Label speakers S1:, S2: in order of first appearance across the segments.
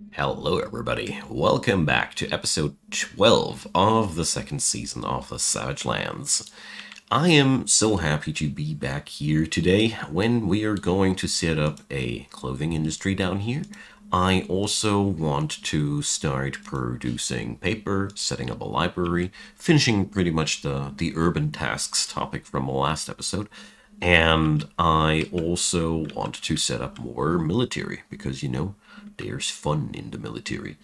S1: Hello everybody, welcome back to episode 12 of the second season of the Savage Lands. I am so happy to be back here today when we are going to set up a clothing industry down here. I also want to start producing paper, setting up a library, finishing pretty much the urban tasks topic from the last episode. And I also want to set up more military because, there's fun in the military.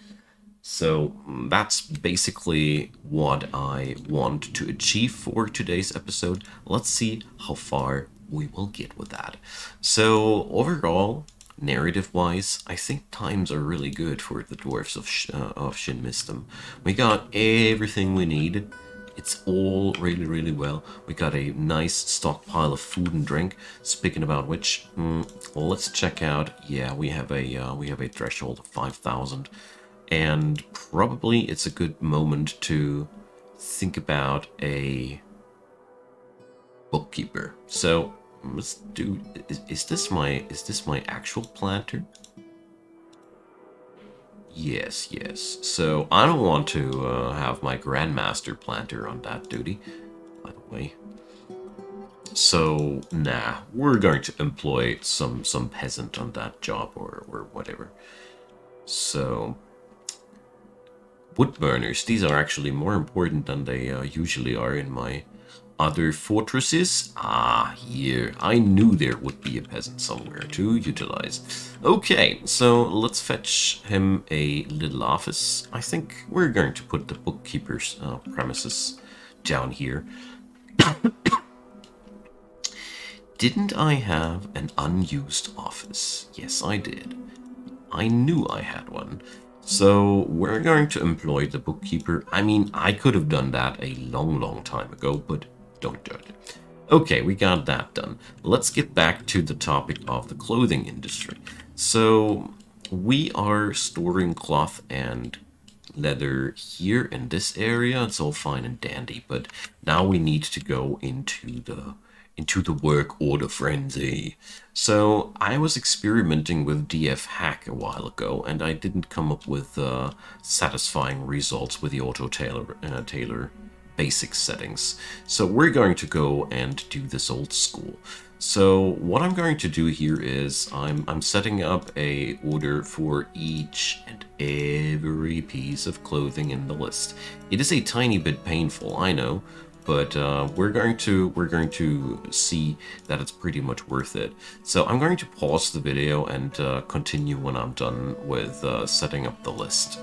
S1: So that's basically what I want to achieve for today's episode. Let's see how far we will get with that. So overall, narrative-wise, I think times are really good for the dwarfs of Shin Mistum. We got everything we needed. It's all really well. We got a nice stockpile of food and drink. Speaking about which, well, let's check out. Yeah, we have a threshold of 5,000, and probably it's a good moment to think about a bookkeeper. So let's do. Is this my actual planter? Yes. So I don't want to have my Grandmaster planter on that duty, by the way. So, nah, we're going to employ some peasant on that job or whatever. So, wood burners, these are actually more important than they usually are in my other fortresses. Ah, here. I knew there would be a peasant somewhere to utilize. Okay, so let's fetch him a little office. I think we're going to put the bookkeeper's premises down here. Didn't I have an unused office? Yes, I did. I knew I had one. So we're going to employ the bookkeeper. I mean, I could have done that a long time ago, but don't judge it. Okay, we got that done. Let's get back to the topic of the clothing industry. So we are storing cloth and leather here in this area. It's all fine and dandy, but now we need to go into the work order frenzy. So I was experimenting with DF hack a while ago, and I didn't come up with satisfying results with the auto tailor basic settings. So we're going to go and do this old school. So what I'm going to do here is I'm setting up a order for each and every piece of clothing in the list. It is a tiny bit painful, I know, but we're going to see that it's pretty much worth it. So I'm going to pause the video and continue when I'm done with setting up the list.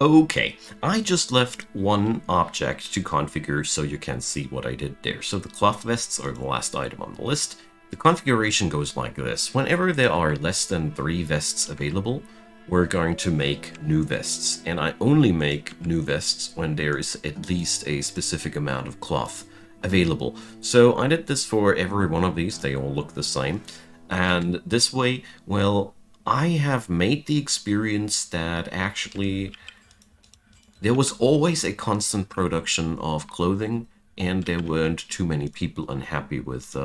S1: Okay, I just left one object to configure so you can see what I did there. So the cloth vests are the last item on the list. The configuration goes like this. Whenever there are less than 3 vests available, we're going to make new vests. And I only make new vests when there is at least a specific amount of cloth available. So I did this for every one of these. They all look the same. And this way, well, I have made the experience that actually there was always a constant production of clothing, and there weren't too many people unhappy with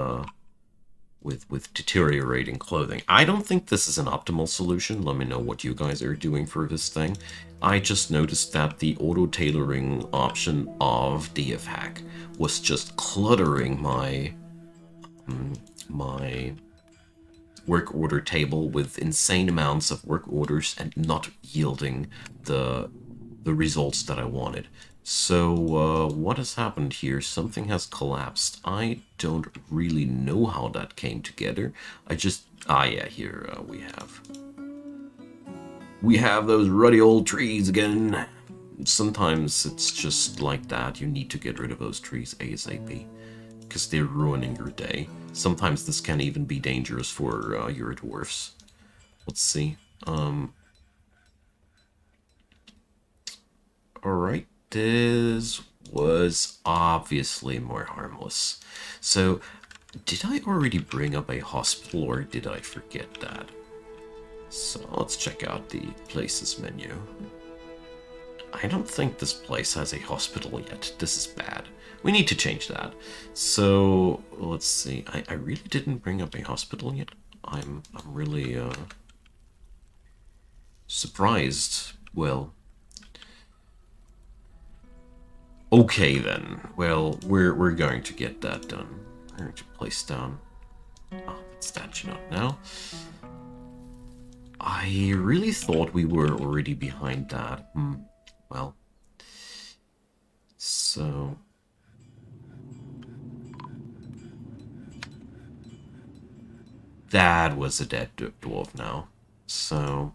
S1: deteriorating clothing. I don't think this is an optimal solution. Let me know what you guys are doing for this thing. I just noticed that the auto-tailoring option of DF hack was just cluttering my work order table with insane amounts of work orders and not yielding the results that I wanted. So what has happened here? Something has collapsed. I don't really know how that came together. Yeah, here we have those ruddy old trees again. Sometimes it's just like that. You need to get rid of those trees ASAP because they're ruining your day. Sometimes this can even be dangerous for your dwarfs. Let's see. Alright, this was obviously more harmless. So, did I already bring up a hospital or did I forget that? So, let's check out the places menu. I don't think this place has a hospital yet. This is bad. We need to change that. So, let's see. I really didn't bring up a hospital yet. I'm really, surprised. Well, okay then. Well, we're going to get that done. We're going to place down that statue up now. I really thought we were already behind that. Well, so that was a dead dwarf now. So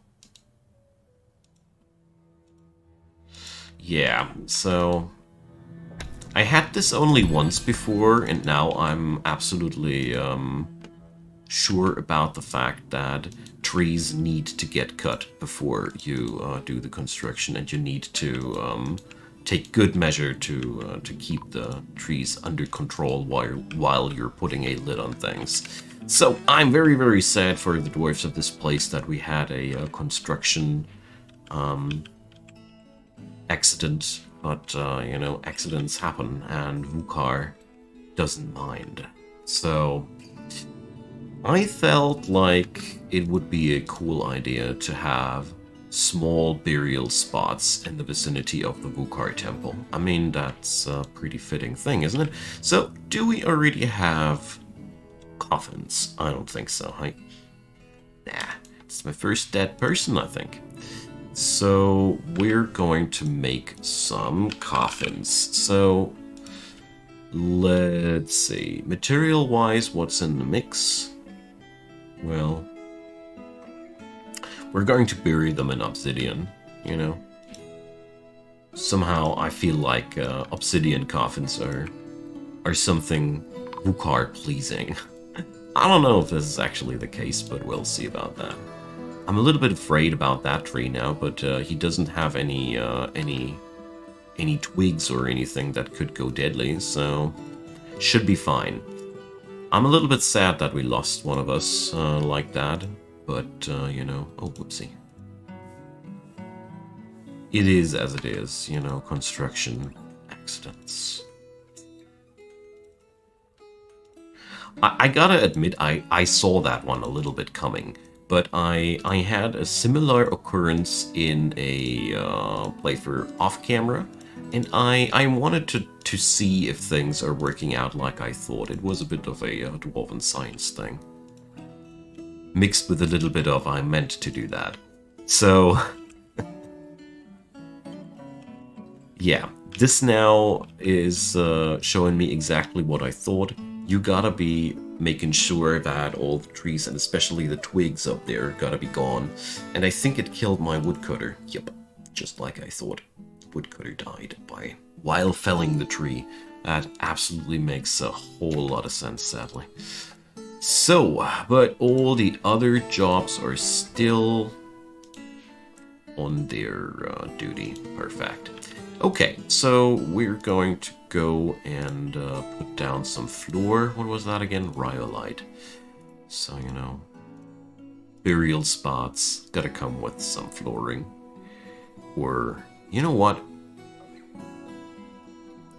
S1: yeah, so I had this only once before, and now I'm absolutely sure about the fact that trees need to get cut before you do the construction, and you need to take good measure to keep the trees under control while you're putting a lid on things. So I'm very, very sad for the dwarves of this place that we had a construction accident, but you know, accidents happen, and Vukar doesn't mind. So I felt like it would be a cool idea to have small burial spots in the vicinity of the Vukar temple. I mean, that's a pretty fitting thing, isn't it? So, do we already have coffins? I don't think so. Nah, it's my first dead person, I think. So, we're going to make some coffins. So, let's see. Material-wise, what's in the mix? Well, we're going to bury them in obsidian, you know? Somehow I feel like obsidian coffins are something Vukar pleasing. I don't know if this is actually the case, but we'll see about that. I'm a little bit afraid about that tree now, but he doesn't have any twigs or anything that could go deadly, so should be fine. I'm a little bit sad that we lost one of us like that, but, you know, oh, whoopsie. It is as it is, you know, construction accidents. I gotta admit, I saw that one a little bit coming, but I had a similar occurrence in a playthrough off-camera, and I wanted to see if things are working out like I thought. It was a bit of a dwarven science thing, mixed with a little bit of I meant to do that. So, yeah, this now is showing me exactly what I thought. You gotta be making sure that all the trees, and especially the twigs up there, gotta be gone. And I think it killed my woodcutter. Yep, just like I thought. Woodcutter died while felling the tree. That absolutely makes a whole lot of sense, sadly. So, but all the other jobs are still on their duty. Perfect. Okay, so we're going to go and put down some floor. What was that again? Rhyolite. So, you know, burial spots gotta come with some flooring. Or, you know what?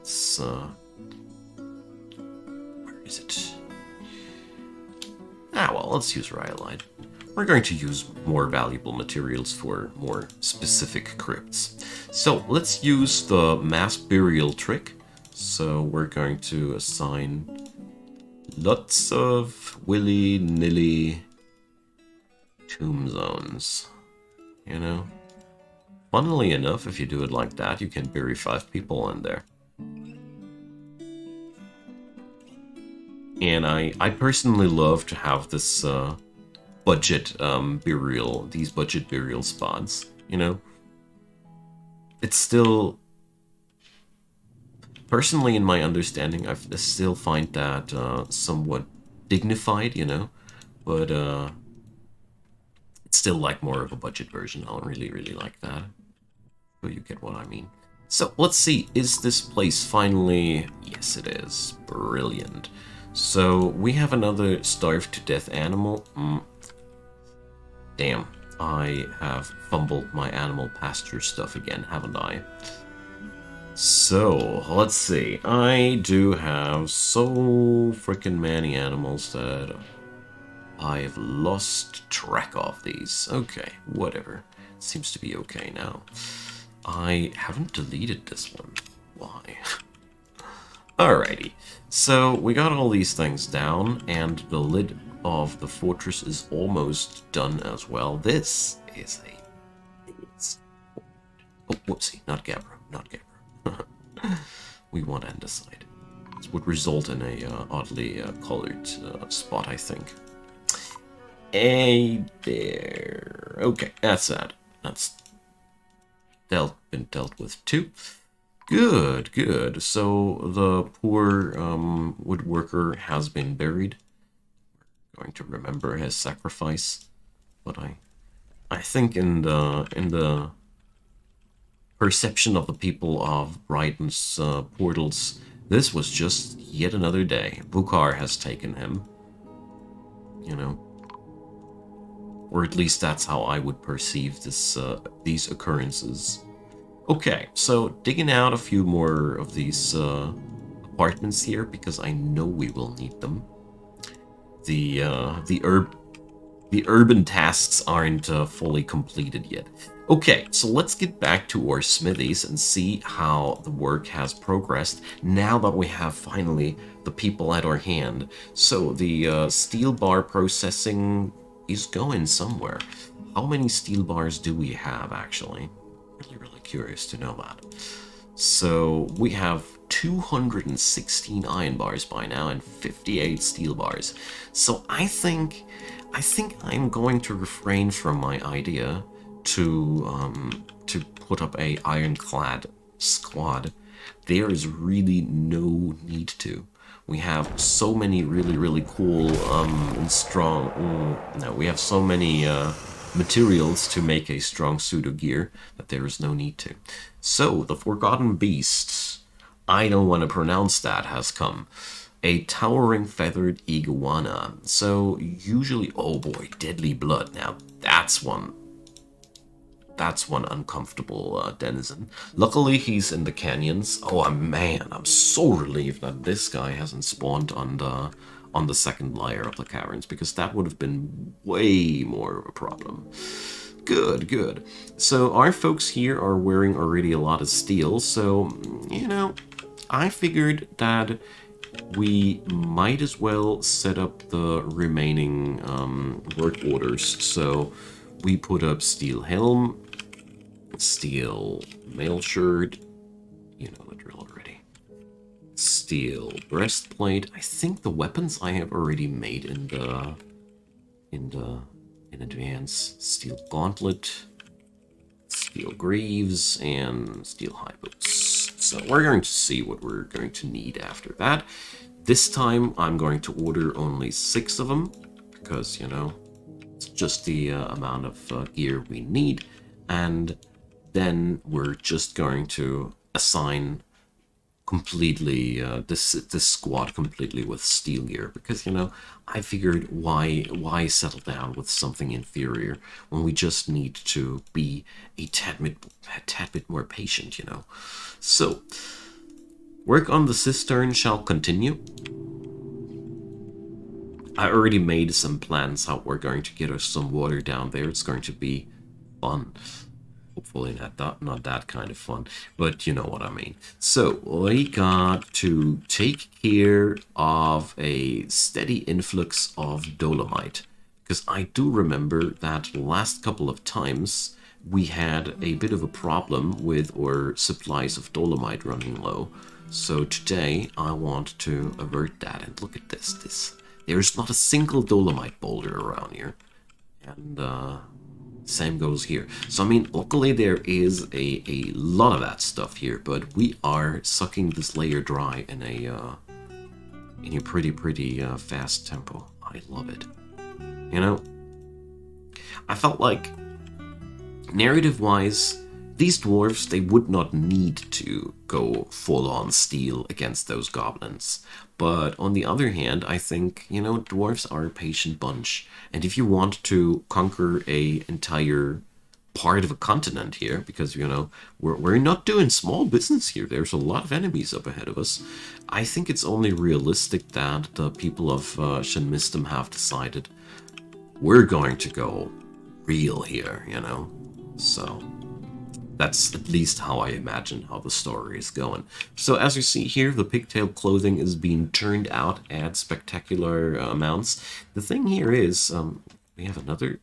S1: It's, where is it? Ah, well, let's use rhyolite. We're going to use more valuable materials for more specific crypts. So let's use the mass burial trick. So we're going to assign lots of willy-nilly tomb zones. You know? Funnily enough, if you do it like that, you can bury 5 people in there. And I personally love to have this budget these budget burial spots, you know? It's still, personally in my understanding, I still find that somewhat dignified, you know? But it's still like more of a budget version. I don't really like that. But you get what I mean. So let's see, is this place finally, yes it is, brilliant. So we have another starved to death animal. Damn, I have fumbled my animal pasture stuff again, haven't I? So, let's see. I do have so freaking many animals that I have lost track of these. Okay, whatever. seems to be okay now. I haven't deleted this one. Why? Alrighty. So we got all these things down, and the lid of the fortress is almost done as well. This is a... Oh, whoopsie. Not Gabbro. Not Gabbro. We want andesite. This would result in a oddly colored spot, I think. There. Okay, that's that. That's been dealt with too. Good, good. So the poor woodworker has been buried. We're going to remember his sacrifice, but I think in the perception of the people of Brighton's portals, this was just yet another day. Bukhar has taken him. You know. Or at least that's how I would perceive this these occurrences. Okay, so digging out a few more of these apartments here, because I know we will need them. The urban tasks aren't fully completed yet. Okay, so let's get back to our smithies and see how the work has progressed now that we have finally the people at our hand. So the steel bar processing is going somewhere. How many steel bars do we have, actually? Really curious to know that. So we have 216 iron bars by now and 58 steel bars. So I think I'm going to refrain from my idea to put up a ironclad squad. There is really no need to. We have so many really cool and strong... no, we have so many materials to make a strong pseudo gear that there is no need to. So the Forgotten Beast, I don't want to pronounce that, has come. A towering feathered iguana. So usually, oh boy, deadly blood. Now that's one uncomfortable denizen. Luckily, he's in the canyons. Oh man, I'm so relieved that this guy hasn't spawned on the second layer of the caverns, because that would have been way more of a problem. Good, good. So our folks here are wearing already a lot of steel, so, you know, I figured that we might as well set up the remaining work orders. So we put up steel helm, steel mail shirt, you know the drill already. Steel breastplate. I think the weapons I have already made in advance. Steel gauntlet, steel greaves, and steel high boots. So we're going to see what we're going to need after that. This time I'm going to order only 6 of them, because, you know, it's just the amount of gear we need. And then we're just going to assign completely this squad completely with steel gear, because, you know, I figured why settle down with something inferior when we just need to be a tad bit more patient, you know. So work on the cistern shall continue. I already made some plans how we're going to get us some water down there. It's going to be fun. Hopefully not that kind of fun, but you know what I mean. So we got to take care of a steady influx of dolomite, because I do remember that last couple of times we had a bit of a problem with our supplies of dolomite running low. So today I want to avert that, and look at this. There's not a single dolomite boulder around here, and same goes here. So, I mean, luckily there is a lot of that stuff here, but we are sucking this layer dry in a pretty fast tempo. I love it. You know, I felt like, narrative-wise, these dwarves, they would not need to go full-on steel against those goblins. But on the other hand, I think, you know, dwarves are a patient bunch. And if you want to conquer a entire part of a continent here, because, you know, we're not doing small business here. There's a lot of enemies up ahead of us. I think it's only realistic that the people of Shinmistum have decided we're going to go real here, you know. So that's at least how I imagine how the story is going. So as you see here, the pigtail clothing is being turned out at spectacular amounts. The thing here is, we have another...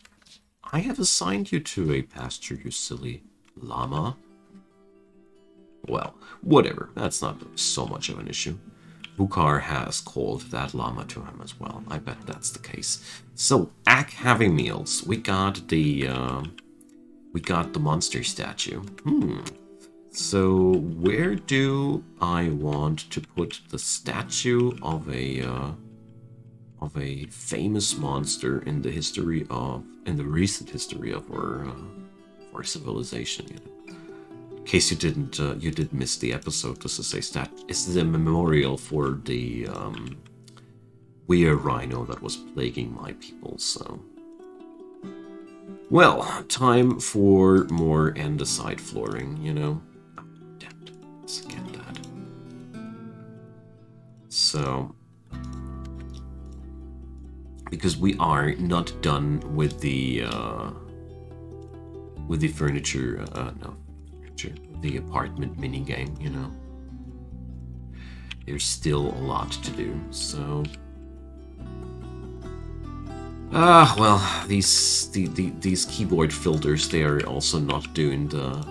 S1: I have assigned you to a pasture, you silly llama. Well, whatever. That's not so much of an issue. Bukar has called that llama to him as well. I bet that's the case. So, Ak having meals. We got the monster statue. So, where do I want to put the statue of a famous monster in the history of, in the recent history of our civilization? You know? In case you did miss the episode, this is a memorial for the weird rhino that was plaguing my people. So, well, time for more andesite flooring. You know, oh, damn it, let's get that. So, because we are not done with the furniture, the apartment minigame, you know. There's still a lot to do, so... well, these keyboard filters, they are also not doing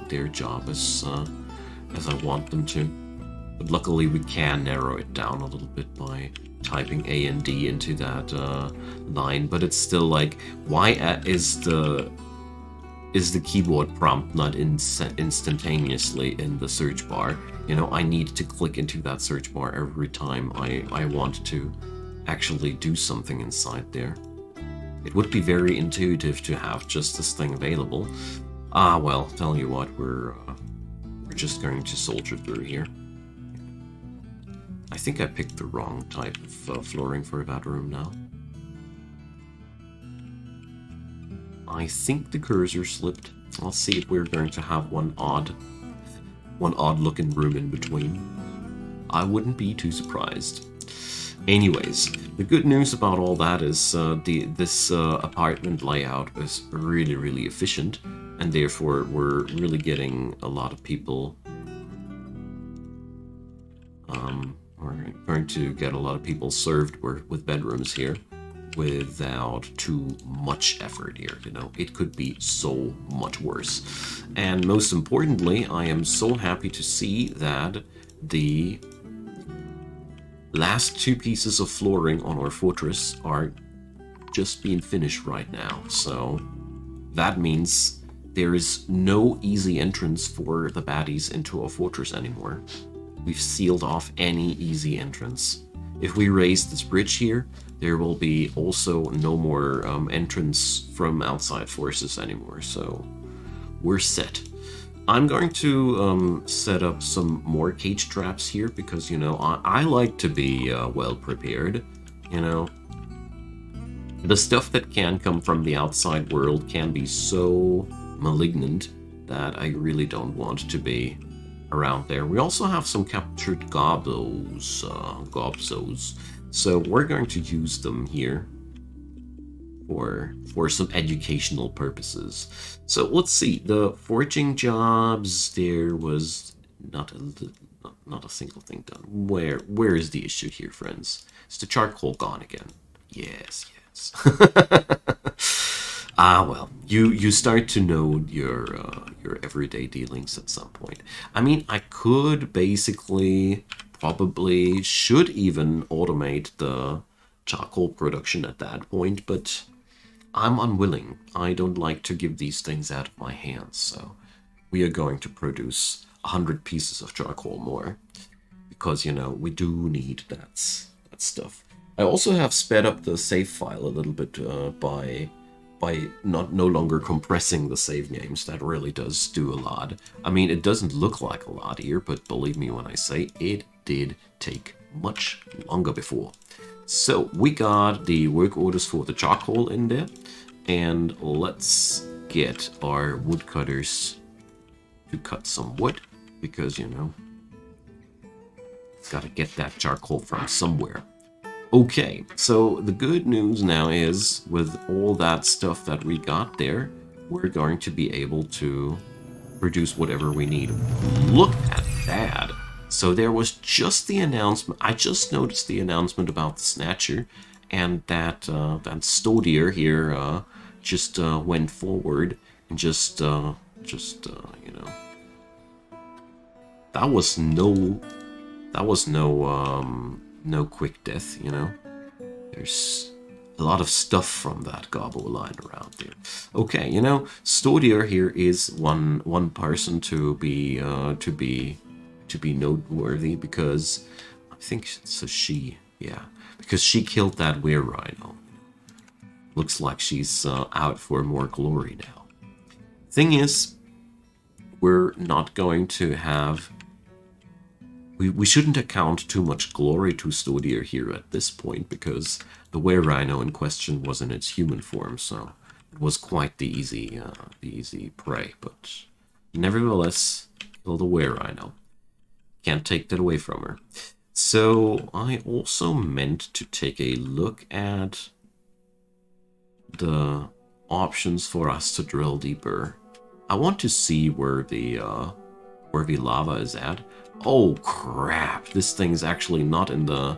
S1: their job as I want them to. But luckily we can narrow it down a little bit by typing A and D into that line, but it's still like, why is the keyboard prompt not instantaneously in the search bar? You know, I need to click into that search bar every time I want to actually do something inside there. It would be very intuitive to have just this thing available. Well, tell you what, we're just going to soldier through here. I think I picked the wrong type of flooring for that room now. I think the cursor slipped. I'll see if we're going to have one odd looking room in between. I wouldn't be too surprised. Anyways, the good news about all that is this apartment layout is really, really efficient, and therefore we're really getting a lot of people. We're going to get a lot of people served with bedrooms here without too much effort here, you know. It could be so much worse. And most importantly, I am so happy to see that the last two pieces of flooring on our fortress are just being finished right now. So that means there is no easy entrance for the baddies into our fortress anymore. We've sealed off any easy entrance. If we raise this bridge here, there will be also no more entrance from outside forces anymore, so we're set. I'm going to set up some more cage traps here because, you know, I like to be well prepared, you know. The stuff that can come from the outside world can be so malignant that I really don't want to be around there. We also have some captured gobos, so we're going to use them here for some educational purposes. So let's see, the foraging jobs, there was not a single thing done. Where is the issue here, friends? Is the charcoal gone again? Yes. Well, you start to know your everyday dealings at some point. I mean, I could basically, probably, should even automate the charcoal production at that point, but I'm unwilling. I don't like to give these things out of my hands, so we are going to produce 100 pieces of charcoal more, because, you know, we do need that stuff. I also have sped up the save file a little bit by no longer compressing the save names. That really does do a lot. I mean, it doesn't look like a lot here, but believe me when I say it did take much longer before. So we got the work orders for the charcoal in there, and let's get our woodcutters to cut some wood, because, you know, gotta get that charcoal from somewhere. Okay, so the good news now is, with all that stuff that we got there, we're going to be able to produce whatever we need. Look at that! So there was just the announcement. I just noticed the announcement about the Snatcher, and that that Stodier here just went forward and just you know, that was no quick death, you know. There's a lot of stuff from that Gobbo lying around there. Okay, you know, Stodier here is one person to be noteworthy, because I think it's a she, yeah, because she killed that were-rhino. Looks like she's out for more glory now. Thing is, we're not going to have... We shouldn't account too much glory to Stodier here at this point, because the were-rhino in question was in its human form, so it was quite the easy prey. But nevertheless, kill the were-rhino. Can't take that away from her. So I also meant to take a look at the options for us to drill deeper. I want to see where the lava is at. Oh crap! This thing's actually not in the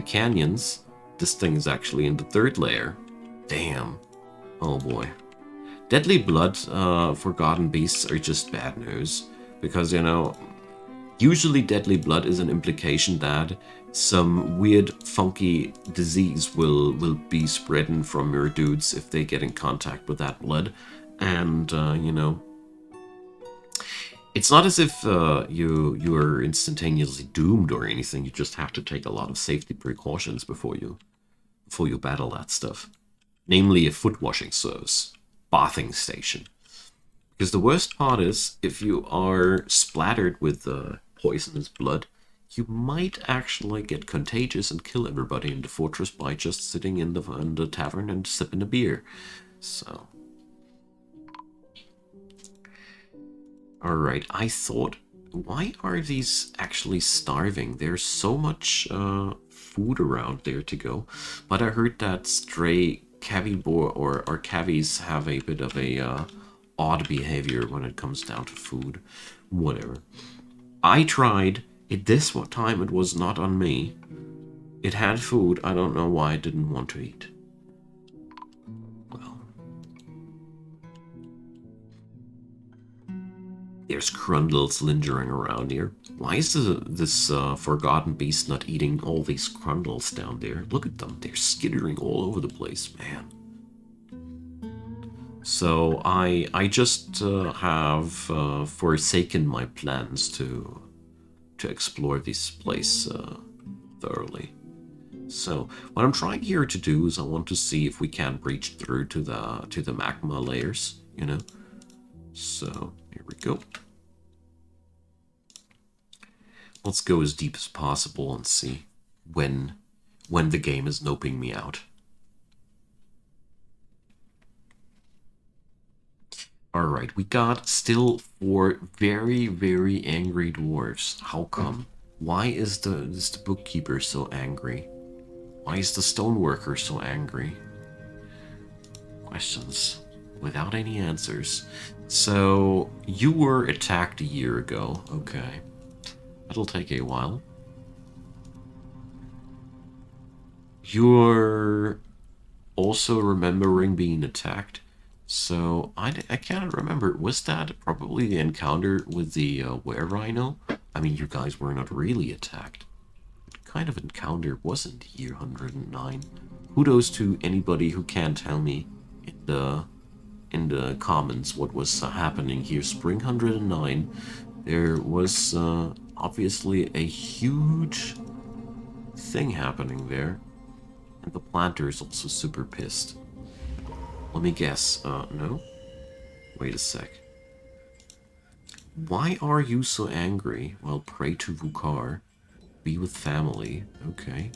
S1: canyons. This thing is actually in the third layer. Damn. Oh boy. Deadly blood, forgotten beasts are just bad news, because, you know, usually deadly blood is an implication that some weird, funky disease will be spreading from your dudes if they get in contact with that blood. And, you know, it's not as if you are instantaneously doomed or anything. You just have to take a lot of safety precautions before you battle that stuff. Namely, a foot washing service, bathing station. Because the worst part is, if you are splattered with poisonous blood, you might actually get contagious and kill everybody in the fortress by just sitting in the tavern and sipping a beer. So, alright, I thought, why are these actually starving? There's so much food around there to go. But I heard that stray cavibor or cavies have a bit of a odd behavior when it comes down to food. Whatever. I tried. This time it was not on me. It had food. I don't know why I didn't want to eat. Well. There's Crundles lingering around here. Why is this forgotten beast not eating all these Crundles down there? Look at them. They're skittering all over the place, man. So I just have forsaken my plans to explore this place thoroughly. So what I'm trying here to do is I want to see if we can breach through to the magma layers, you know. So here we go. Let's go as deep as possible and see when the game is noping me out. Alright, we got still 4 very, very angry dwarves. How come? Why is the bookkeeper so angry? Why is the stoneworker so angry? Questions without any answers. So, you were attacked a year ago. Okay. That'll take a while. You're also remembering being attacked. So, I can't remember. Was that probably the encounter with the were-rhino? I mean, you guys were not really attacked. What kind of encounter wasn't year 109? Kudos to anybody who can tell me in the comments what was happening here. Spring 109, there was obviously a huge thing happening there. And the planter is also super pissed. Let me guess. No? Wait a sec. Why are you so angry? Well, pray to Vukar. Be with family. Okay.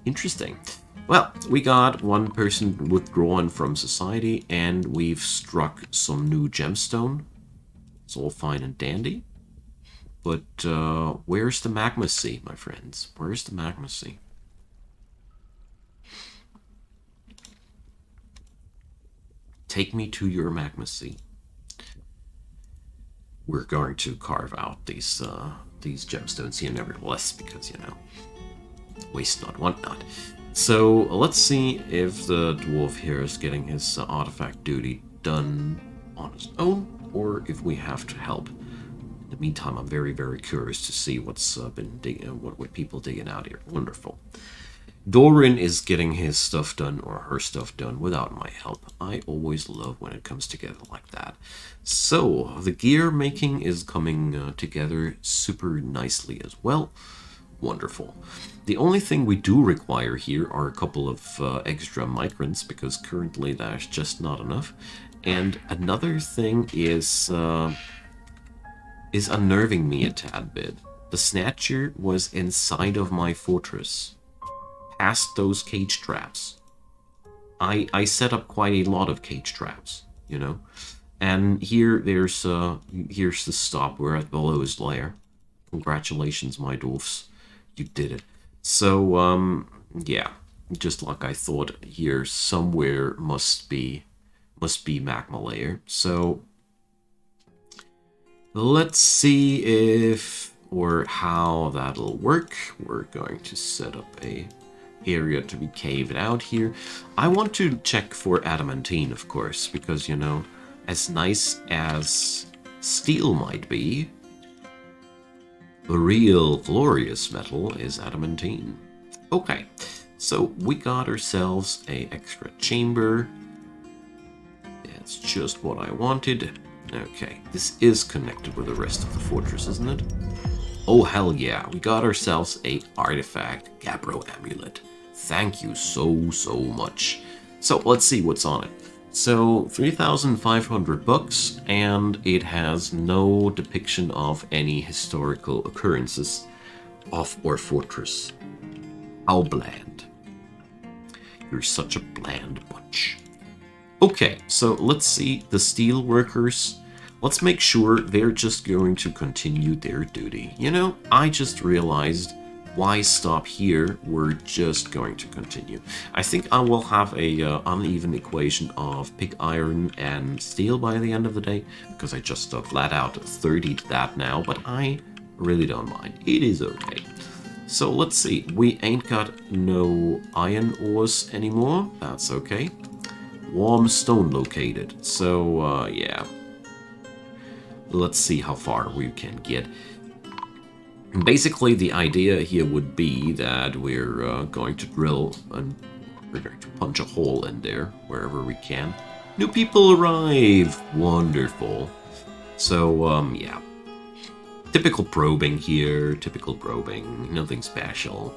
S1: Interesting. Well, we got one person withdrawn from society, and we've struck some new gemstone. It's all fine and dandy. But where's the magma sea, my friends? Where's the magma sea? take me to your magma sea. We're going to carve out these gemstones here nevertheless, because, you know, waste not, want not. So let's see if the dwarf here is getting his artifact duty done on his own, or if we have to help. In the meantime, I'm very, very curious to see what's been digging, what people digging out here. Wonderful. Doran is getting his stuff done, or her stuff done, without my help. I always love when it comes together like that. So, the gear making is coming together super nicely as well. Wonderful. The only thing we do require here are a couple of extra migrants, because currently there's just not enough. And another thing is unnerving me a tad bit. The Snatcher was inside of my fortress, past those cage traps. I set up quite a lot of cage traps, you know. And here's the stop. We're at the lowest layer. Congratulations, my dwarfs. You did it. So, yeah, just like I thought, here somewhere must be magma layer. So let's see if or how that'll work. We're going to set up a area to be caved out here. I want to check for adamantine, of course, because, you know, as nice as steel might be, the real glorious metal is adamantine. Okay, so we got ourselves a extra chamber. That's just what I wanted. Okay, this is connected with the rest of the fortress, isn't it? Oh, hell yeah, we got ourselves a artifact Gabbro amulet. Thank you so much. So let's see what's on it. So 3,500 bucks, and it has no depiction of any historical occurrences of our fortress. How bland. You're such a bland bunch. Okay, so let's see the steel workers. Let's make sure they're just going to continue their duty. You know, I just realized, why stop here? We're just going to continue. I think I will have a uneven equation of pig iron and steel by the end of the day, because I just flat out 30'd that now, but I really don't mind. It is okay. So let's see. We ain't got no iron ores anymore. That's okay. Warm stone located. So, yeah. Let's see how far we can get. Basically, the idea here would be that we're going to drill and we're going to punch a hole in there wherever we can. New people arrive! Wonderful. So, yeah. Typical probing here, typical probing, nothing special.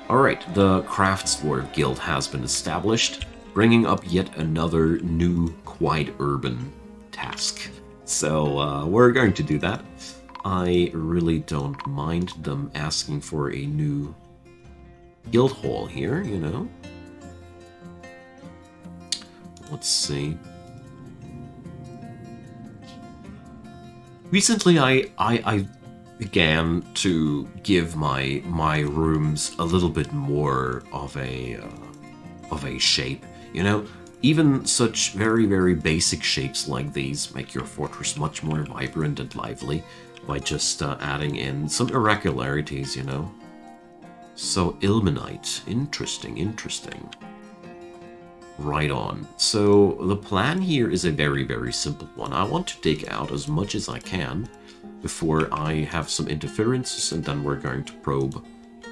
S1: Alright, the Craftsdwarf Guild has been established, bringing up yet another new, quite urban task. So, we're going to do that. I really don't mind them asking for a new guild hall here, you know. Let's see. Recently, I began to give my rooms a little bit more of a shape, you know. Even such very basic shapes like these make your fortress much more vibrant and lively by just adding in some irregularities, you know. So ilmenite, interesting. Right on. So the plan here is a very simple one. I want to dig out as much as I can before I have some interferences, and then we're going to probe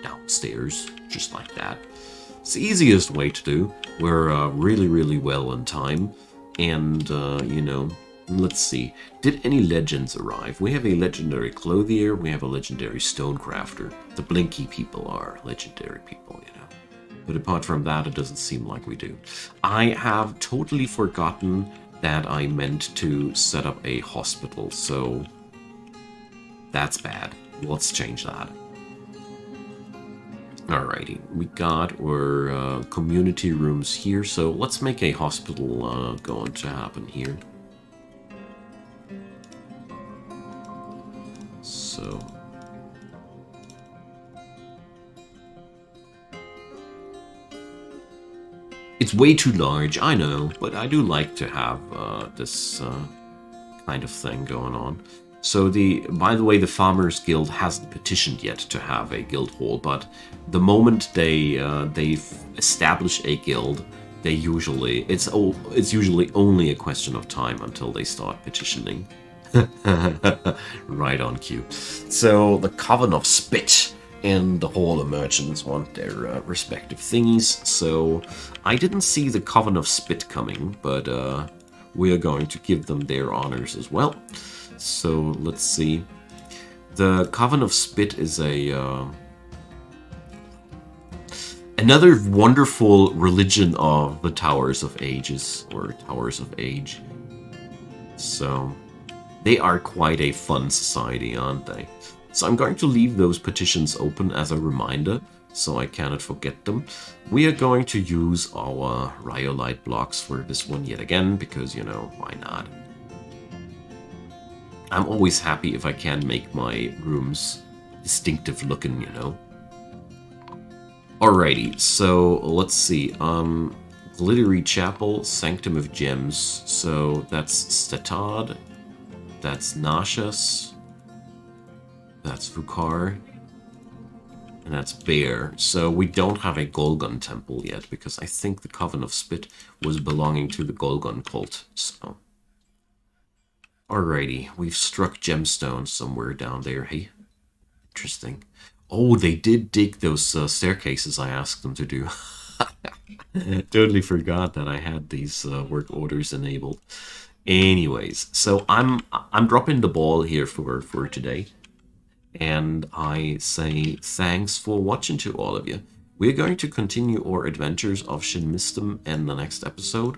S1: downstairs, just like that. It's the easiest way to do. We're really well on time, and you know, let's see. Did any legends arrive? We have a legendary clothier, we have a legendary stonecrafter. The Blinky people are legendary people, you know. But apart from that, it doesn't seem like we do. I have totally forgotten that I meant to set up a hospital, so that's bad. Let's change that. Alrighty, we got our community rooms here, so let's make a hospital going to happen here. So It's way too large, I know, but I do like to have this kind of thing going on. So by the way, the Farmers Guild hasn't petitioned yet to have a guild hall, but the moment they establish a guild, it's usually only a question of time until they start petitioning. Right on cue. So the Coven of Spit and the Hall of Merchants want their respective thingies. So I didn't see the Coven of Spit coming, but we are going to give them their honors as well. So let's see. The Coven of Spit is another wonderful religion of the Towers of Ages, or Towers of Age. So they are quite a fun society, aren't they? So I'm going to leave those petitions open as a reminder, so I cannot forget them. We are going to use our rhyolite blocks for this one yet again, because, you know, why not? I'm always happy if I can make my rooms distinctive looking, you know. Alrighty, so let's see. Glittery Chapel, Sanctum of Gems. So that's Statad, that's Nashas, that's Vukar, and that's Bear. So we don't have a Golgon temple yet, because I think the Coven of Spit was belonging to the Golgon cult, so... Alrighty, we've struck gemstones somewhere down there, hey? Interesting. Oh, they did dig those staircases I asked them to do. Totally forgot that I had these work orders enabled. Anyways, so I'm dropping the ball here for today. And I say thanks for watching to all of you. We're going to continue our adventures of Shin Mistim in the next episode.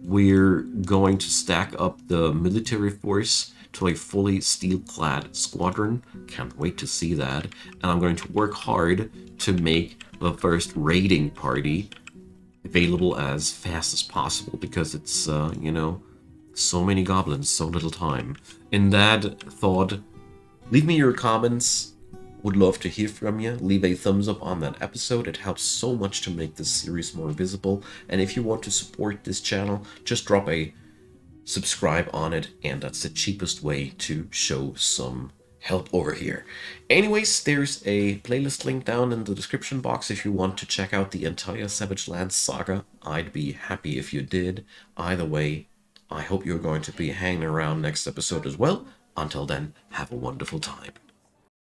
S1: We're going to stack up the military force to a fully steel-clad squadron. Can't wait to see that. And I'm going to work hard to make the first raiding party available as fast as possible, because it's, you know, so many goblins, so little time. In that thought, leave me your comments. Would love to hear from you. Leave a thumbs up on that episode. It helps so much to make this series more visible. And if you want to support this channel, just drop a subscribe on it, and that's the cheapest way to show some help over here. Anyways, there's a playlist link down in the description box if you want to check out the entire Savage Lands saga. I'd be happy if you did. Either way, I hope you're going to be hanging around next episode as well. Until then, have a wonderful time.